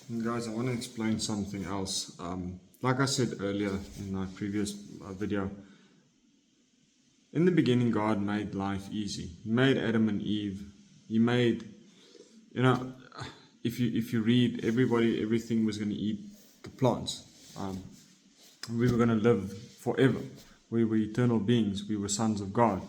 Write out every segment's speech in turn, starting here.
Guys, I want to explain something else. Like I said earlier in my previous video, in the beginning, God made life easy. He made Adam and Eve. He made, you know, if you read, everything was going to eat the plants. We were going to live forever. We were eternal beings. We were sons of God.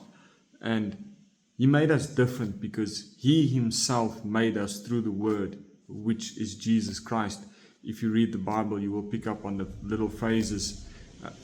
And He made us different because He Himself made us through the Word, which is Jesus Christ. If you read the Bible, you will pick up on the little phrases.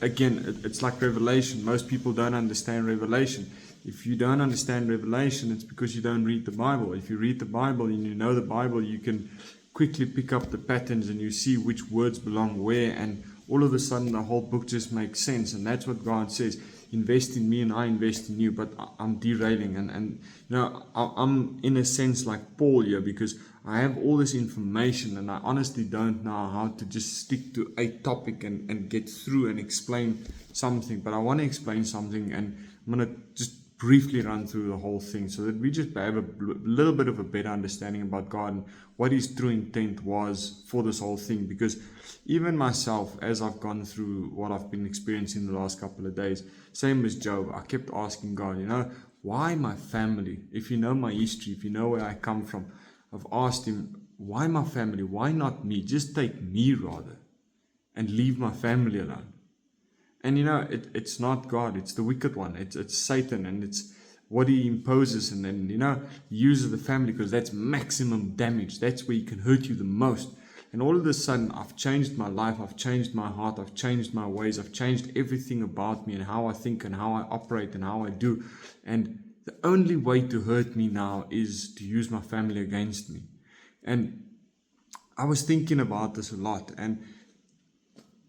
Again, it's like Revelation. Most people don't understand Revelation. If you don't understand Revelation, it's because you don't read the Bible. If you read the Bible and you know the Bible, you can quickly pick up the patterns and you see which words belong where, and all of a sudden the whole book just makes sense. And that's what God says. Invest in me and I invest in you. But I'm derailing, and you know, I'm in a sense like Paul here, because I have all this information and I honestly don't know how to just stick to a topic and get through and explain something. But I want to explain something, and I'm going to just briefly run through the whole thing so that we just have a little bit of a better understanding about God and what His true intent was for this whole thing. Because even myself, as I've gone through what I've been experiencing the last couple of days, same as Job, I kept asking God, why my family? If you know my history, if you know where I come from, I've asked Him, why my family? Why not me? Just take me rather and leave my family alone. And it's not God, it's the wicked one, it's Satan, and it's what he imposes, and then he uses the family because that's maximum damage. That's where he can hurt you the most. And all of a sudden, I've changed my life, I've changed my heart, I've changed my ways, I've changed everything about me and how I think and how I operate and how I do. And the only way to hurt me now is to use my family against me. And I was thinking about this a lot. And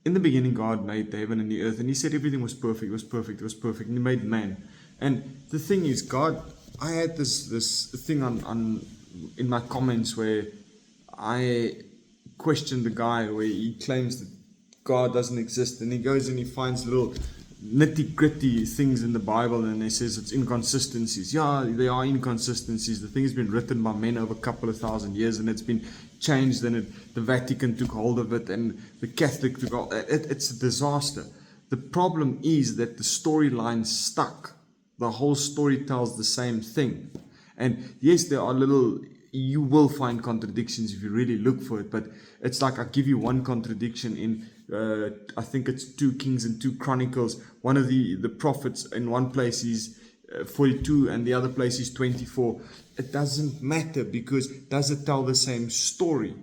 in the beginning, God made the heaven and the earth, and He said everything was perfect, it was perfect, it was perfect, and He made man. And the thing is, God, I had this thing on in my comments where I questioned the guy where he claims that God doesn't exist, and he goes and he finds little nitty-gritty things in the Bible, and he says it's inconsistencies. Yeah, there are inconsistencies. The thing has been written by men over a couple of thousand years, and it's been changed, and the Vatican took hold of it, and the Catholic took hold. It's a disaster. The problem is that the storyline's stuck. The whole story tells the same thing. And yes, there are you will find contradictions if you really look for it, but it's like I give you one contradiction in I think it's 2 Kings and 2 Chronicles. One of the prophets in one place is 42 and the other place is 24. It doesn't matter, because does it tell the same story?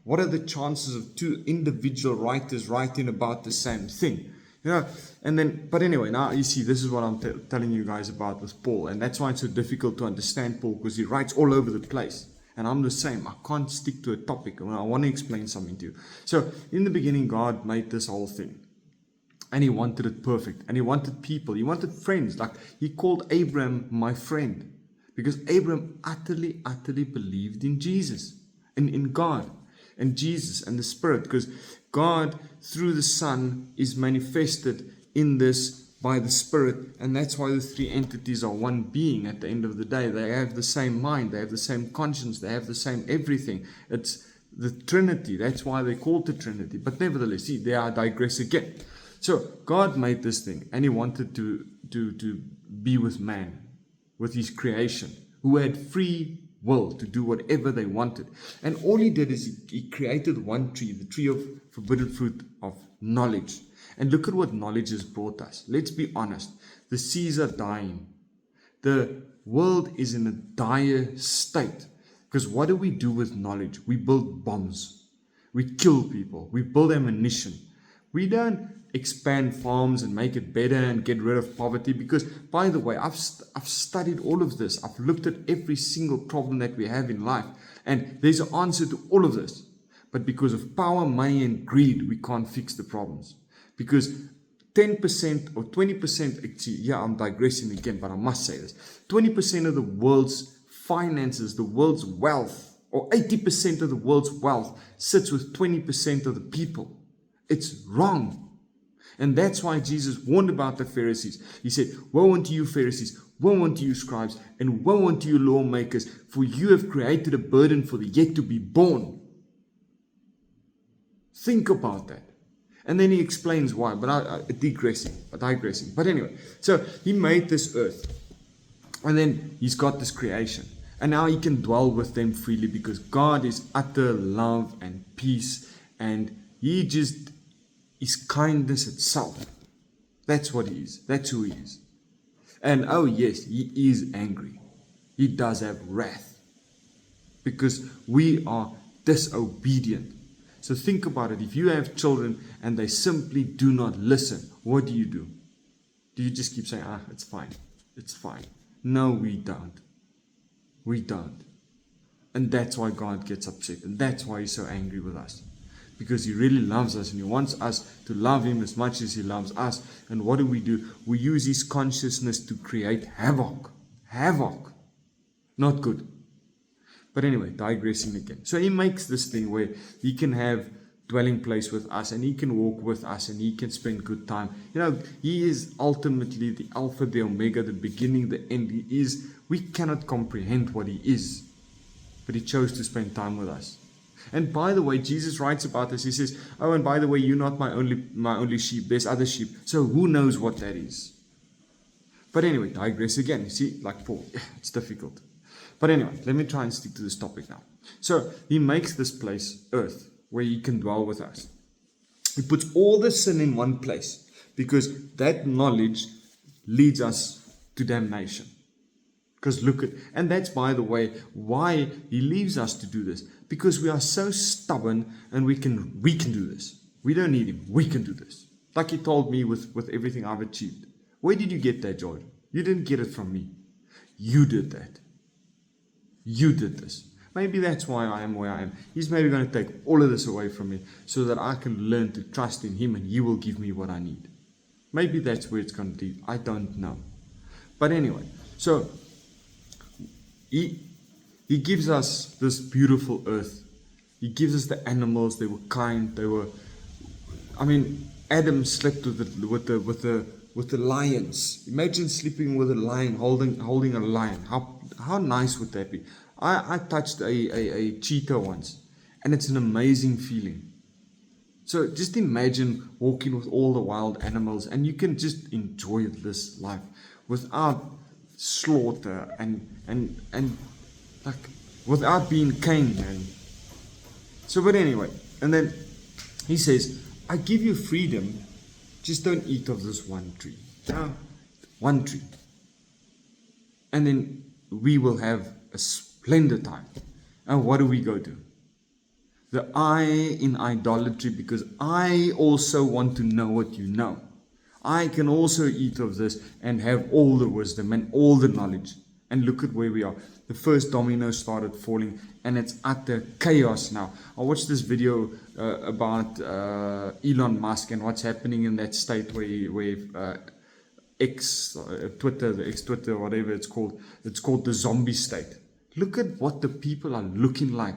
What are the chances of 2 individual writers writing about the same thing? But anyway, now you see, this is what I'm telling you guys about with Paul, and that's why it's so difficult to understand Paul, because he writes all over the place. And I'm the same. I can't stick to a topic. I want to explain something to you. So, in the beginning, God made this whole thing. And He wanted it perfect. And He wanted people. He wanted friends. Like, He called Abraham my friend. Because Abraham utterly, utterly believed in Jesus. And in God. And Jesus and the Spirit. Because God, through the Son, is manifested in this by the Spirit, and that's why the 3 entities are one being at the end of the day. They have the same mind, they have the same conscience, they have the same everything. It's the Trinity. That's why they call it the Trinity. But nevertheless, see, there I digress again. So God made this thing, and He wanted to be with man, with His creation, who had free will to do whatever they wanted. And all He did is He created one tree, the tree of forbidden fruit of knowledge. And look at what knowledge has brought us. Let's be honest. The seas are dying. The world is in a dire state. Because what do we do with knowledge? We build bombs. We kill people. We build ammunition. We don't expand farms and make it better and get rid of poverty. Because, by the way, I've studied all of this. I've looked at every single problem that we have in life. And there's an answer to all of this. But because of power, money, and greed, we can't fix the problems. Because 10% or 20%, I'm digressing again, but I must say this. 20% of the world's finances, the world's wealth, or 80% of the world's wealth sits with 20% of the people. It's wrong. And that's why Jesus warned about the Pharisees. He said, woe unto you Pharisees, woe unto you scribes, and woe unto you lawmakers, for you have created a burden for the yet to be born. Think about that. And then he explains why, but digressing. But anyway, so he made this earth. And then he's got this creation. And now he can dwell with them freely because God is utter love and peace. And he just is kindness itself. That's what he is. That's who he is. And oh yes, he is angry. He does have wrath. Because we are disobedient. So think about it. If you have children and they simply do not listen, what do? Do you just keep saying, it's fine. It's fine. No, we don't. We don't. And that's why God gets upset. And that's why he's so angry with us. Because he really loves us and he wants us to love him as much as he loves us. And what do? We use his consciousness to create havoc. Havoc. Not good. But anyway, digressing again. So he makes this thing where he can have dwelling place with us and he can walk with us and he can spend good time. He is ultimately the Alpha, the Omega, the beginning, the end. We cannot comprehend what he is. But he chose to spend time with us. And by the way, Jesus writes about this. He says, and by the way, you're not my only sheep. There's other sheep. So who knows what that is? But anyway, digress again. You see, like Paul, it's difficult. But anyway, let me try and stick to this topic now. So he makes this place, earth, where he can dwell with us. He puts all the sin in one place because that knowledge leads us to damnation. Because and that's, by the way, why he leaves us to do this. Because we are so stubborn and we can do this. We don't need him. We can do this. Like he told me with everything I've achieved. Where did you get that, George? You didn't get it from me. You did that. You did this. Maybe that's why I am where I am. He's maybe going to take all of this away from me so that I can learn to trust in him and he will give me what I need. Maybe that's where it's going to lead. I don't know. But anyway, so he gives us this beautiful earth. He gives us the animals. They were kind. Adam slept with the lions. Imagine sleeping with a lion, holding a lion. How nice would that be? I touched a cheetah once, and it's an amazing feeling. So just imagine walking with all the wild animals, and you can just enjoy this life without slaughter and like without being caned. And so, but anyway, and then he says, I give you freedom, just don't eat of this one tree. One tree. And then we will have a splendid time. And what do we go to? The I in idolatry, because I also want to know what you know. I can also eat of this and have all the wisdom and all the knowledge. And look at where we are. The first domino started falling and it's utter chaos now. I watched this video about Elon Musk and what's happening in that state where Twitter, whatever it's called the zombie state. Look at what the people are looking like.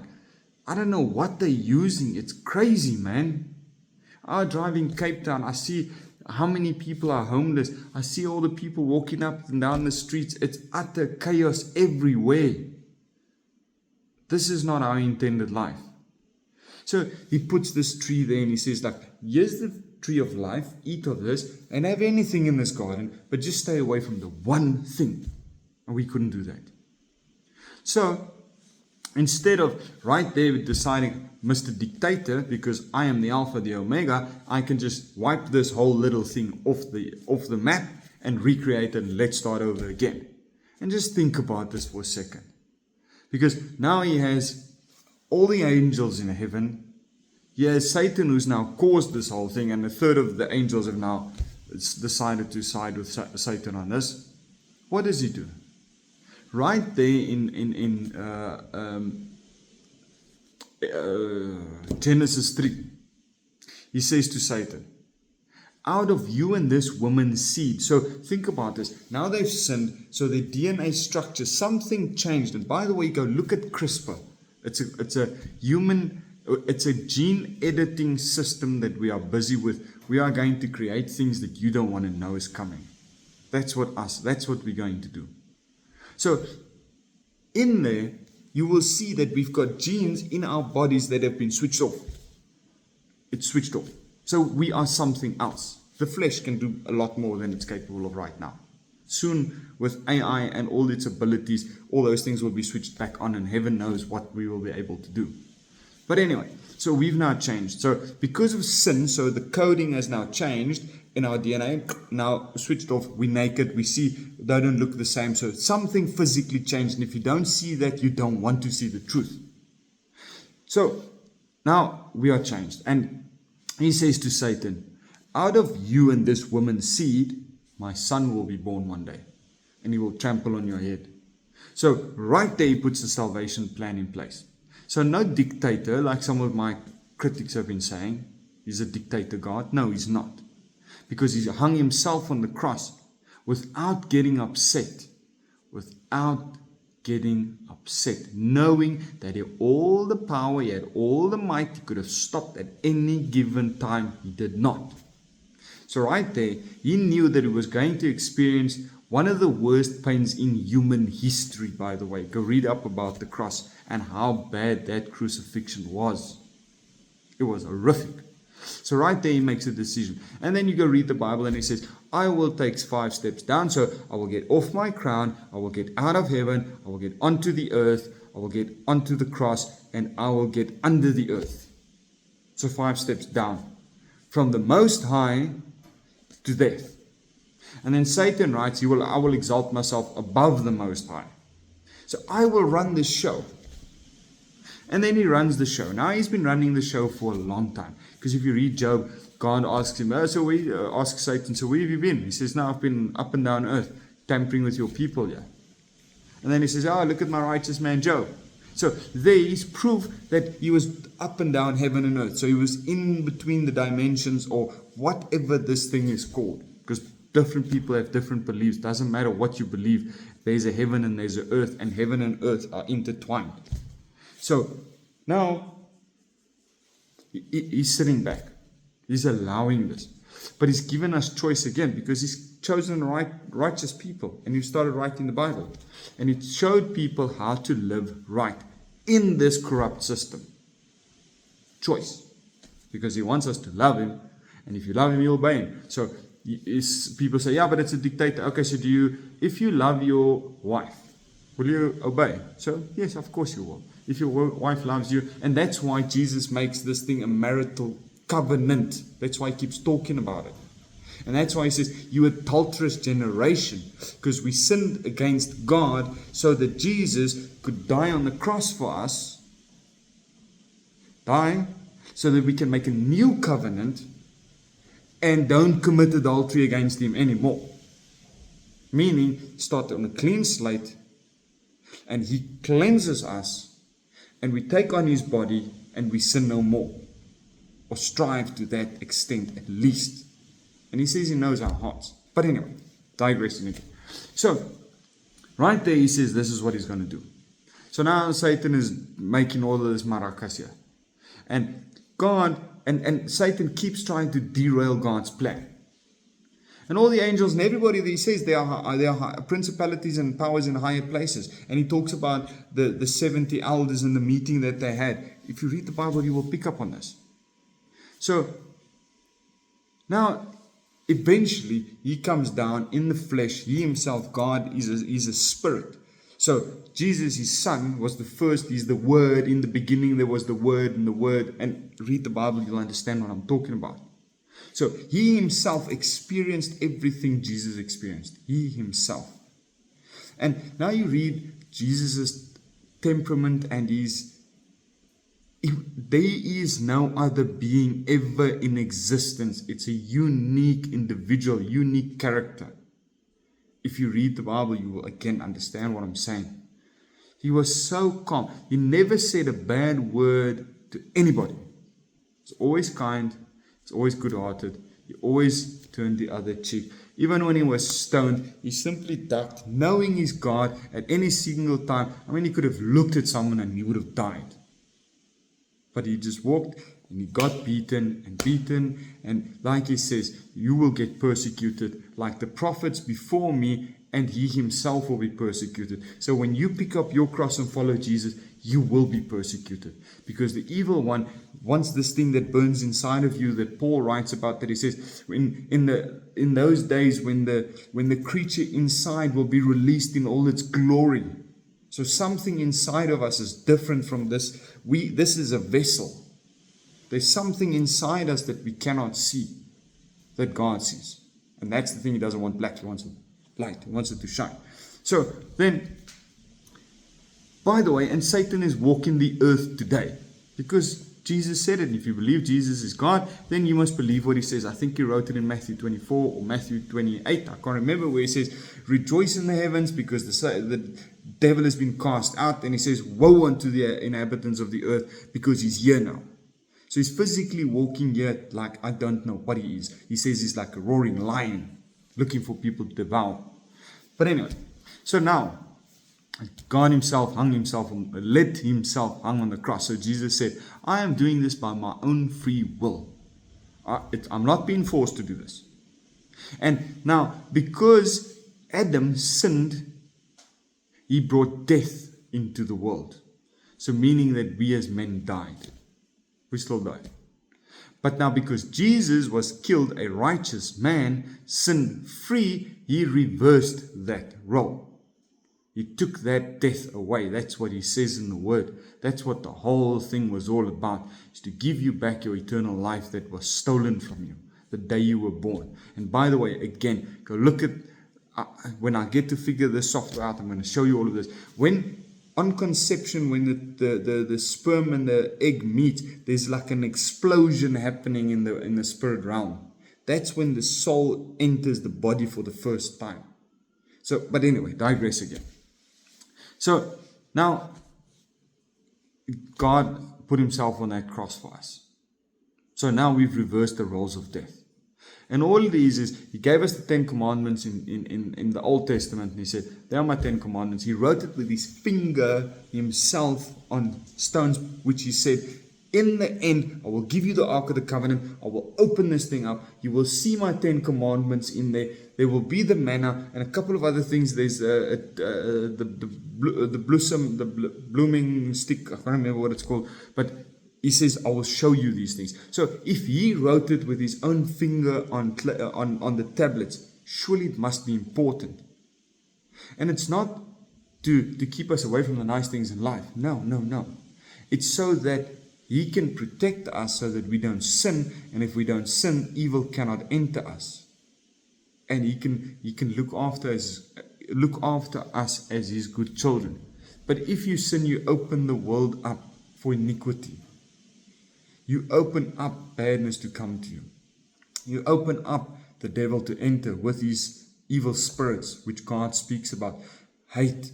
I don't know what they're using. It's crazy, man. I drive in Cape Town. I see how many people are homeless. I see all the people walking up and down the streets. It's utter chaos everywhere. This is not our intended life. So he puts this tree there and he says, like, here's the tree of life, eat of this, and have anything in this garden, but just stay away from the one thing. And we couldn't do that. So instead of right there deciding, Mr. Dictator, because I am the Alpha, the Omega, I can just wipe this whole little thing off the map and recreate it and let's start over again. And just think about this for a second. Because now he has all the angels in heaven. He has Satan, who's now caused this whole thing, and a third of the angels have now decided to side with Satan on this. What does he do? Right there in Genesis 3, he says to Satan, out of you and this woman's seed. So think about this. Now they've sinned, so their DNA structure, something changed. And by the way, go look at CRISPR. It's a gene editing system that we are busy with. We are going to create things that you don't want to know is coming. That's what we're going to do. So in there, you will see that we've got genes in our bodies that have been switched off. it's switched off. So we are something else. The flesh can do a lot more than it's capable of right now. Soon, with AI and all its abilities, all those things will be switched back on, and heaven knows what we will be able to do. But anyway, so we've now changed. So because of sin, so the coding has now changed in our DNA, now switched off, we're naked, we see, they don't look the same. So something physically changed, and if you don't see that, you don't want to see the truth. So now we are changed. And he says to Satan, out of you and this woman's seed, my son will be born one day, and he will trample on your head. So right there he puts the salvation plan in place. So no dictator, like some of my critics have been saying, he's a dictator God. No, he's not. Because he hung himself on the cross without getting upset. Knowing that he had all the power, he had all the might, he could have stopped at any given time. He did not. So right there, he knew that he was going to experience one of the worst pains in human history, by the way. Go read up about the cross and how bad that crucifixion was. It was horrific. So right there he makes a decision. And then you go read the Bible and he says, I will take 5 steps down. So I will get off my crown. I will get out of heaven. I will get onto the earth. I will get onto the cross. And I will get under the earth. So 5 steps down. From the Most High to death. And then Satan writes, I will exalt myself above the Most High. So I will run this show. And then he runs the show. Now he's been running the show for a long time. Because if you read Job, God asks him, asks Satan, so where have you been? He says, no, I've been up and down earth, tampering with your people here. And then he says, look at my righteous man Job. So there is proof that he was up and down heaven and earth. So he was in between the dimensions, or whatever this thing is called. Because different people have different beliefs. Doesn't matter what you believe. There's a heaven and there's an earth, and heaven and earth are intertwined. So now he's sitting back. He's allowing this. But he's given us choice again, because he's chosen righteous people. And he started writing the Bible. And he showed people how to live right in this corrupt system. Choice. Because he wants us to love him. And if you love him, you obey him. So people say, but it's a dictator. Okay, so if you love your wife, will you obey? So yes, of course you will. If your wife loves you. And that's why Jesus makes this thing a marital covenant. That's why he keeps talking about it. And that's why he says, you adulterous generation. Because we sinned against God so that Jesus could die on the cross for us. Die so that we can make a new covenant and don't commit adultery against him anymore. Meaning, start on a clean slate, and he cleanses us, and we take on his body, and we sin no more. Or strive to that extent at least. And he says he knows our hearts. But anyway, digressing again. So, right there he says this is what he's going to do. So now Satan is making all of this maracas here. And God, and Satan keeps trying to derail God's plan. And all the angels and everybody that he says they are principalities and powers in higher places. And he talks about the 70 elders and the meeting that they had. If you read the Bible, you will pick up on this. So, now, eventually, he comes down in the flesh. He himself, God, is a spirit. So, Jesus, his son, was the first. He's the Word. In the beginning, there was the Word and the Word. And read the Bible, you'll understand what I'm talking about. So, he himself experienced everything Jesus experienced. He himself. And now you read Jesus' temperament and there is no other being ever in existence. It's a unique individual, unique character. If you read the Bible, you will again understand what I'm saying. He was so calm. He never said a bad word to anybody. He's always kind. He's always good-hearted. He always turned the other cheek. Even when he was stoned, he simply ducked, knowing he's God at any single time. I mean, he could have looked at someone and he would have died. But he just walked and he got beaten. And like he says, you will get persecuted like the prophets before me, and he himself will be persecuted. So when you pick up your cross and follow Jesus, you will be persecuted. Because the evil one wants this thing that burns inside of you that Paul writes about, that he says, in those days when the creature inside will be released in all its glory. So something inside of us is different from this. This is a vessel. There's something inside us that we cannot see, that God sees. And that's the thing. He doesn't want black. He wants it light. He wants it to shine. So then, by the way, and Satan is walking the earth today. Because Jesus said it. If you believe Jesus is God, then you must believe what he says. I think he wrote it in Matthew 24 or Matthew 28. I can't remember, where he says, rejoice in the heavens because the devil has been cast out. And he says, woe unto the inhabitants of the earth because he's here now. So he's physically walking here like I don't know what he is. He says he's like a roaring lion looking for people to devour. But anyway, so now God himself hung himself, let himself hung on the cross. So Jesus said, I am doing this by my own free will. I'm not being forced to do this. And now, because Adam sinned, he brought death into the world. So meaning that we as men died. We still died. But now because Jesus was killed, a righteous man, sin free, he reversed that role. He took that death away. That's what he says in the word. That's what the whole thing was all about. Is to give you back your eternal life that was stolen from you the day you were born. And by the way, again, go look at, when I get to figure this software out, I'm going to show you all of this. When on conception, when the sperm and the egg meet, there's like an explosion happening in the spirit realm. That's when the soul enters the body for the first time. So, but anyway, digress again. So now, God put himself on that cross for us. So now we've reversed the roles of death. And all it is he gave us the 10 commandments in the Old Testament. And he said, they are my 10 commandments. He wrote it with his finger himself on stones, which he said, in the end, I will give you the Ark of the Covenant. I will open this thing up. You will see my 10 commandments in there. There will be the manna and a couple of other things. There's the blooming stick. I can't remember what it's called. But he says, I will show you these things. So if he wrote it with his own finger on the tablets, surely it must be important. And it's not to keep us away from the nice things in life. No. It's so that he can protect us so that we don't sin. And if we don't sin, evil cannot enter us. And he can look after us as his good children. But if you sin, you open the world up for iniquity. You open up badness to come to you. You open up the devil to enter with these evil spirits, which God speaks about. Hate,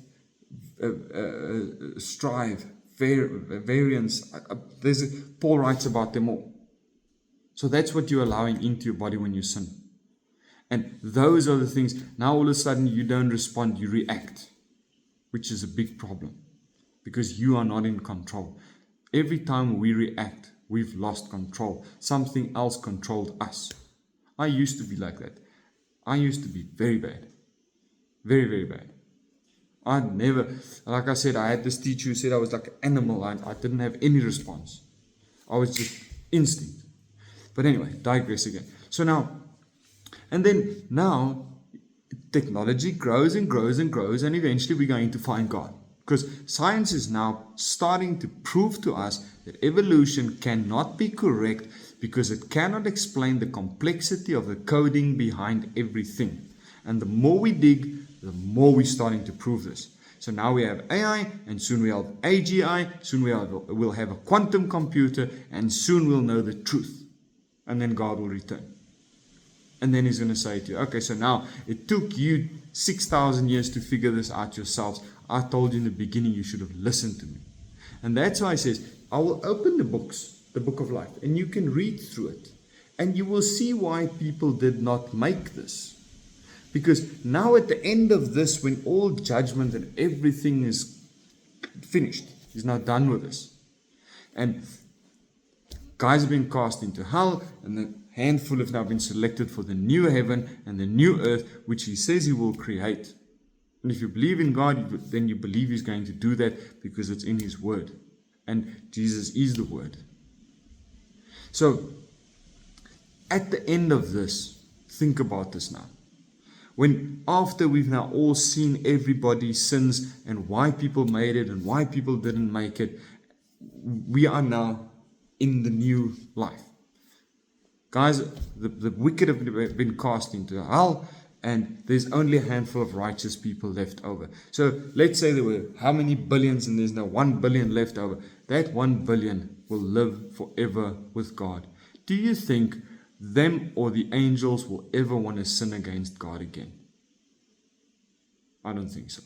strife, variance. Paul writes about them all. So that's what you're allowing into your body when you sin. And those are the things. Now all of a sudden you don't respond, you react. Which is a big problem. Because you are not in control. Every time we react, we've lost control. Something else controlled us. I used to be like that. I used to be very bad. Very, very bad. I never, like I said, I had this teacher who said I was like an animal. I didn't have any response. I was just instinct. But anyway, digress again. So now, and then now, technology grows and grows and grows, and eventually we're going to find God. Because science is now starting to prove to us that evolution cannot be correct because it cannot explain the complexity of the coding behind everything. And the more we dig, the more we're starting to prove this. So now we have AI, and soon we'll have AGI, soon we'll have a quantum computer, and soon we'll know the truth. And then God will return. And then he's going to say to you, okay, so now it took you 6,000 years to figure this out yourselves. I told you in the beginning you should have listened to me. And that's why he says, I will open the books, the book of life, and you can read through it. And you will see why people did not make this. Because now at the end of this, when all judgment and everything is finished, he's now done with this. And guys have been cast into hell, and the handful have now been selected for the new heaven and the new earth, which he says he will create. And if you believe in God, then you believe He's going to do that because it's in His Word. And Jesus is the Word. So, at the end of this, think about this now. When after we've now all seen everybody's sins and why people made it and why people didn't make it, we are now in the new life. Guys, the wicked have been cast into hell, and there's only a handful of righteous people left over. So let's say there were how many billions, and there's now 1 billion left over. That 1 billion will live forever with God. Do you think them or the angels will ever want to sin against God again? I don't think so.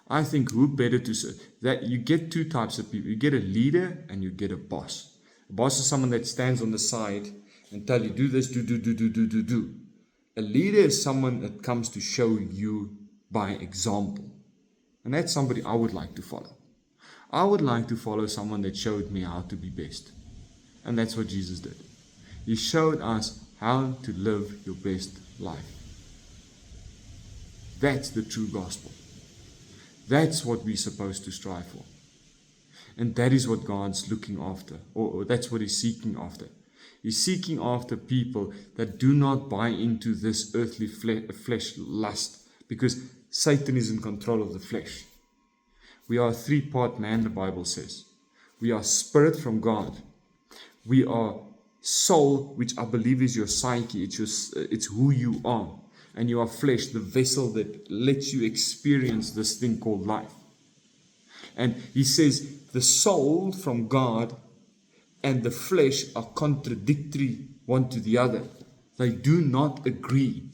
I think who better to say that you get two types of people. You get a leader and you get a boss. A boss is someone that stands on the side and tell you, do this, do. A leader is someone that comes to show you by example. And that's somebody I would like to follow. I would like to follow someone that showed me how to be best. And that's what Jesus did. He showed us how to live your best life. That's the true gospel. That's what we're supposed to strive for. And that is what God's looking after, or that's what He's seeking after. He's seeking after people that do not buy into this earthly flesh lust, because Satan is in control of the flesh. We are a 3-part man, the Bible says. We are spirit from God. We are soul, which I believe is your psyche. It's who you are. And you are flesh, the vessel that lets you experience this thing called life. And he says the soul from God and the flesh are contradictory one to the other. They do not agree.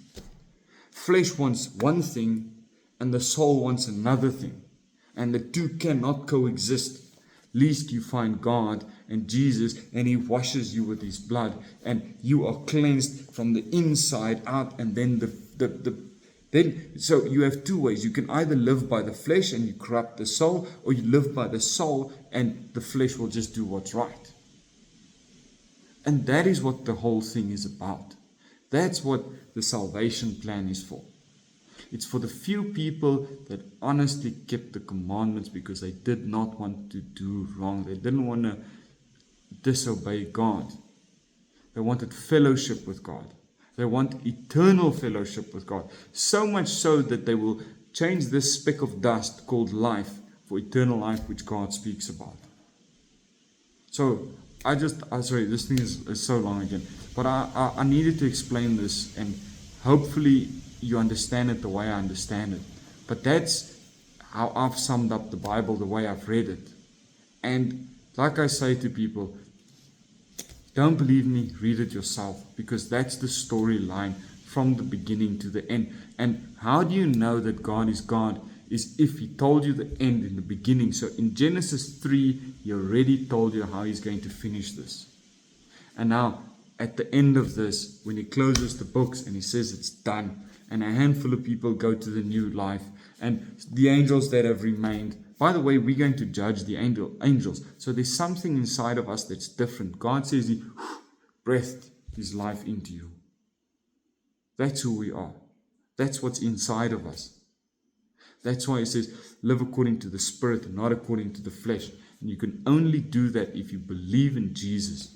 Flesh wants one thing and the soul wants another thing. And the two cannot coexist. Lest you find God and Jesus and He washes you with His blood and you are cleansed from the inside out, and then so you have two ways. You can either live by the flesh and you corrupt the soul, or you live by the soul and the flesh will just do what's right. And that is what the whole thing is about. That's what the salvation plan is for. It's for the few people that honestly kept the commandments because they did not want to do wrong. They didn't want to disobey God. They wanted fellowship with God. They want eternal fellowship with God. So much so that they will change this speck of dust called life for eternal life, which God speaks about. So, sorry, this thing is so long again. But I needed to explain this, and hopefully you understand it the way I understand it. But that's how I've summed up the Bible, the way I've read it. And like I say to people, don't believe me, read it yourself, because that's the storyline from the beginning to the end. And how do you know that God is God? Is if He told you the end in the beginning. So in Genesis 3, He already told you how He's going to finish this. And now, at the end of this, when He closes the books and He says it's done, and a handful of people go to the new life, and the angels that have remained. By the way, we're going to judge the angels. So there's something inside of us that's different. God says He breathed His life into you. That's who we are. That's what's inside of us. That's why He says, live according to the Spirit and not according to the flesh. And you can only do that if you believe in Jesus.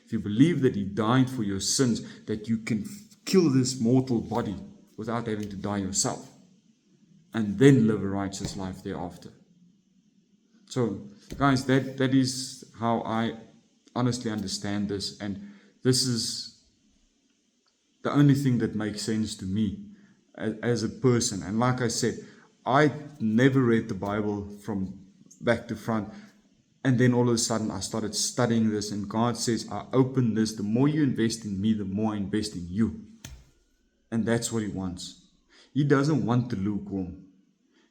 If you believe that He died for your sins, that you can kill this mortal body without having to die yourself, and then live a righteous life thereafter. So, guys, that is how I honestly understand this, and this is the only thing that makes sense to me as a person. And like I said, I never read the Bible from back to front, and then all of a sudden I started studying this, and God says, I open this. The more you invest in me, the more I invest in you. And that's what He wants. He doesn't want the lukewarm.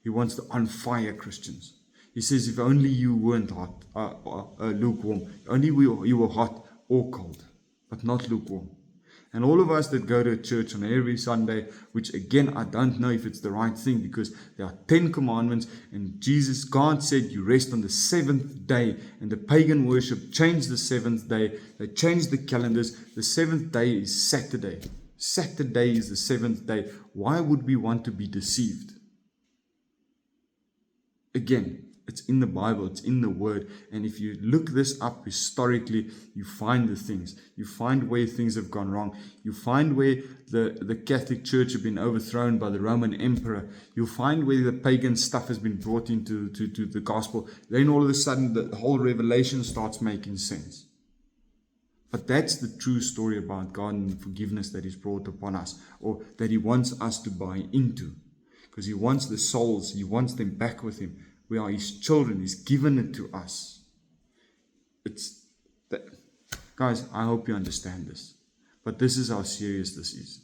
He wants the on fire Christians. He says, if only you weren't hot, lukewarm, only you were hot or cold, but not lukewarm. And all of us that go to church on every Sunday, which again, I don't know if it's the right thing, because there are 10 commandments, and God said you rest on the 7th day, and the pagan worship changed the 7th day. They changed the calendars. The 7th day is Saturday. Saturday is the 7th day. Why would we want to be deceived? Again, it's in the Bible, it's in the Word. And if you look this up historically, you find the things. You find where things have gone wrong. You find where the Catholic Church have been overthrown by the Roman Emperor. You'll find where the pagan stuff has been brought into to the gospel. Then all of a sudden, the whole revelation starts making sense. But that's the true story about God and the forgiveness that He's brought upon us, or that He wants us to buy into. Because He wants the souls, He wants them back with Him. We are His children, He's given it to us. It's that, guys, I hope you understand this. But this is how serious this is.